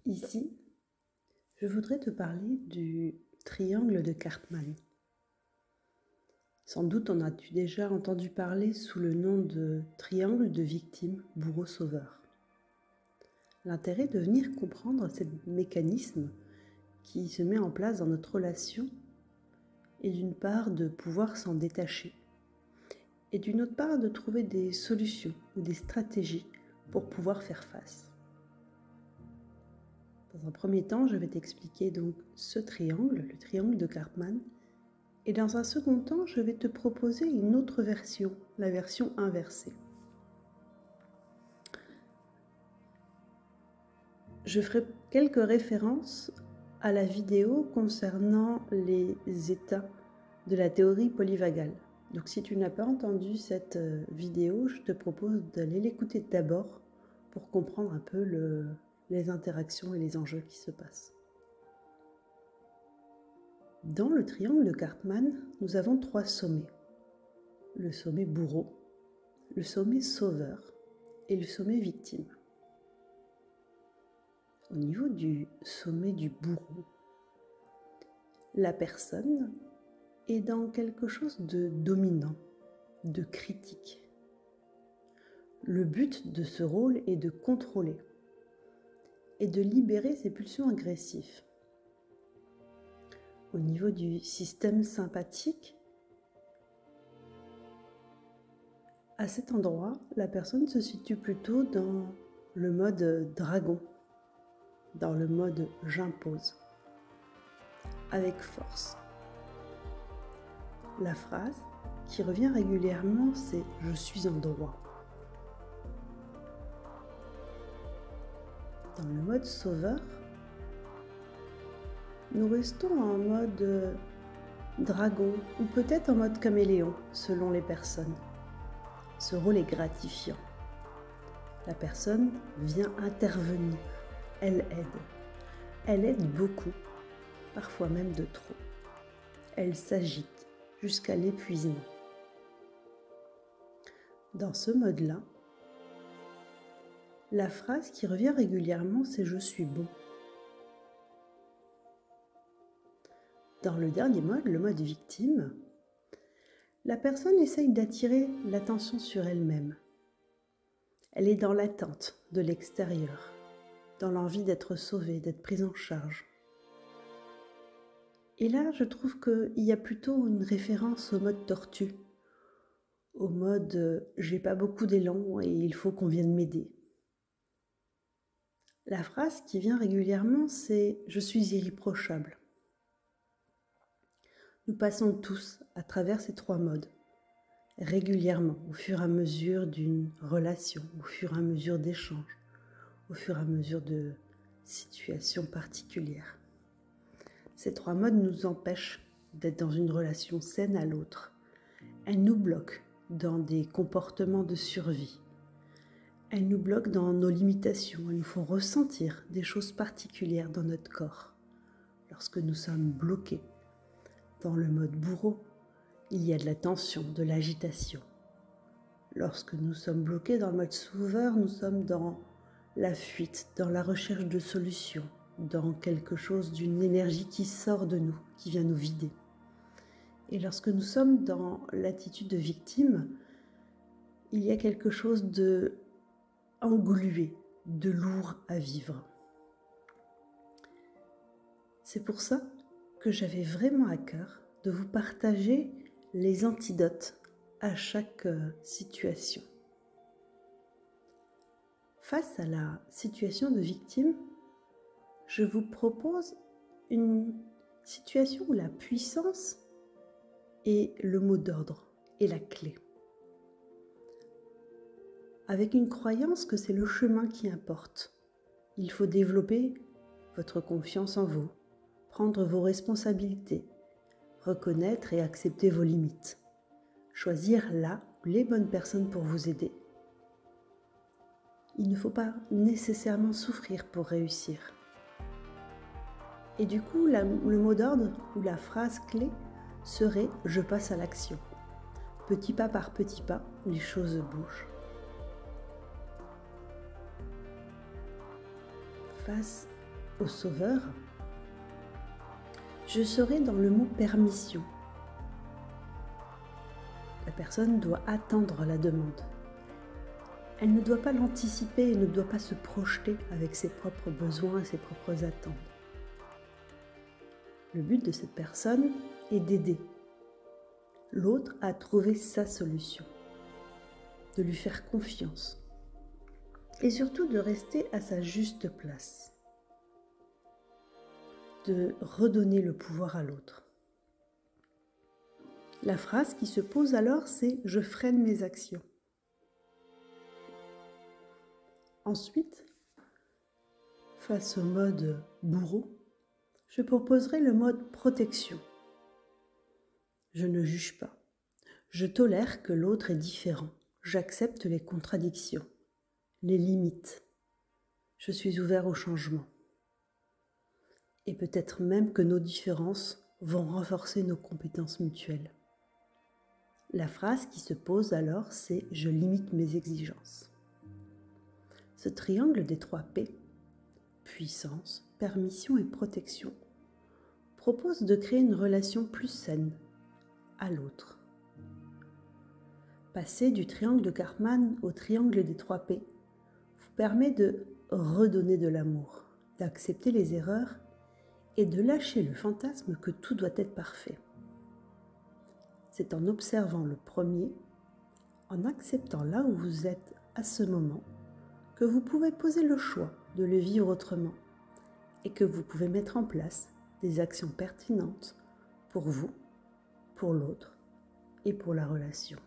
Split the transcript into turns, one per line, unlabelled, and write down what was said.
Ici, je voudrais te parler du triangle de Karpman. Sans doute en as-tu déjà entendu parler sous le nom de triangle de victime bourreau-sauveur. L'intérêt de venir comprendre ce mécanisme qui se met en place dans notre relation est d'une part de pouvoir s'en détacher et d'une autre part de trouver des solutions ou des stratégies pour pouvoir faire face. Dans un premier temps, je vais t'expliquer donc ce triangle, le triangle de Karpman, et dans un second temps, je vais te proposer une autre version, la version inversée. Je ferai quelques références à la vidéo concernant les états de la théorie polyvagale. Donc si tu n'as pas entendu cette vidéo, je te propose d'aller l'écouter d'abord pour comprendre un peu les interactions et les enjeux qui se passent. Dans le triangle de Karpman, nous avons 3 sommets. Le sommet bourreau, le sommet sauveur et le sommet victime. Au niveau du sommet du bourreau, la personne est dans quelque chose de dominant, de critique. Le but de ce rôle est de contrôler et de libérer ses pulsions agressives. Au niveau du système sympathique, à cet endroit, la personne se situe plutôt dans le mode dragon, dans le mode j'impose, avec force. La phrase qui revient régulièrement, c'est « je suis en droit ». Dans le mode sauveur, nous restons en mode dragon ou peut-être en mode caméléon selon les personnes. Ce rôle est gratifiant. La personne vient intervenir, elle aide. Elle aide beaucoup, parfois même de trop. Elle s'agite jusqu'à l'épuisement. Dans ce mode-là, la phrase qui revient régulièrement, c'est « je suis bon ». Dans le dernier mode, le mode victime, la personne essaye d'attirer l'attention sur elle-même. Elle est dans l'attente de l'extérieur, dans l'envie d'être sauvée, d'être prise en charge. Et là, je trouve qu'il y a plutôt une référence au mode tortue, au mode « j'ai pas beaucoup d'élan et il faut qu'on vienne m'aider ». La phrase qui vient régulièrement, c'est « je suis irréprochable ». Nous passons tous à travers ces 3 modes, régulièrement, au fur et à mesure d'une relation, au fur et à mesure d'échanges, au fur et à mesure de situations particulières. Ces 3 modes nous empêchent d'être dans une relation saine à l'autre. Elles nous bloquent dans des comportements de survie. Elles nous bloquent dans nos limitations. Elles nous font ressentir des choses particulières dans notre corps. Lorsque nous sommes bloqués dans le mode bourreau, il y a de la tension, de l'agitation. Lorsque nous sommes bloqués dans le mode sauveur, nous sommes dans la fuite, dans la recherche de solutions, dans quelque chose d'une énergie qui sort de nous, qui vient nous vider. Et lorsque nous sommes dans l'attitude de victime, il y a quelque chose de englué, de lourd à vivre. C'est pour ça que j'avais vraiment à cœur de vous partager les antidotes à chaque situation. Face à la situation de victime, je vous propose une situation où la puissance est le mot d'ordre et la clé. Avec une croyance que c'est le chemin qui importe. Il faut développer votre confiance en vous, prendre vos responsabilités, reconnaître et accepter vos limites, choisir là les bonnes personnes pour vous aider. Il ne faut pas nécessairement souffrir pour réussir. Et du coup, le mot d'ordre ou la phrase clé serait « je passe à l'action ». Petit pas par petit pas, les choses bougent. face au sauveur, je serai dans le mot permission. La personne doit attendre la demande. Elle ne doit pas l'anticiper et ne doit pas se projeter avec ses propres besoins et ses propres attentes. Le but de cette personne est d'aider l'autre à trouver sa solution, de lui faire confiance et surtout de rester à sa juste place, de redonner le pouvoir à l'autre. La phrase qui se pose alors, c'est « je freine mes actions ». Ensuite, face au mode bourreau, je proposerai le mode protection. Je ne juge pas. Je tolère que l'autre est différent. J'accepte les contradictions, les limites. Je suis ouvert au changement. Et peut-être même que nos différences vont renforcer nos compétences mutuelles. La phrase qui se pose alors, c'est « je limite mes exigences ». Ce triangle des 3 P, puissance, permission et protection, propose de créer une relation plus saine à l'autre. Passer du triangle de Karpman au triangle des 3 P vous permet de redonner de l'amour, d'accepter les erreurs et de lâcher le fantasme que tout doit être parfait. C'est en observant le premier, en acceptant là où vous êtes à ce moment, que vous pouvez poser le choix de le vivre autrement et que vous pouvez mettre en place des actions pertinentes pour vous, pour l'autre et pour la relation.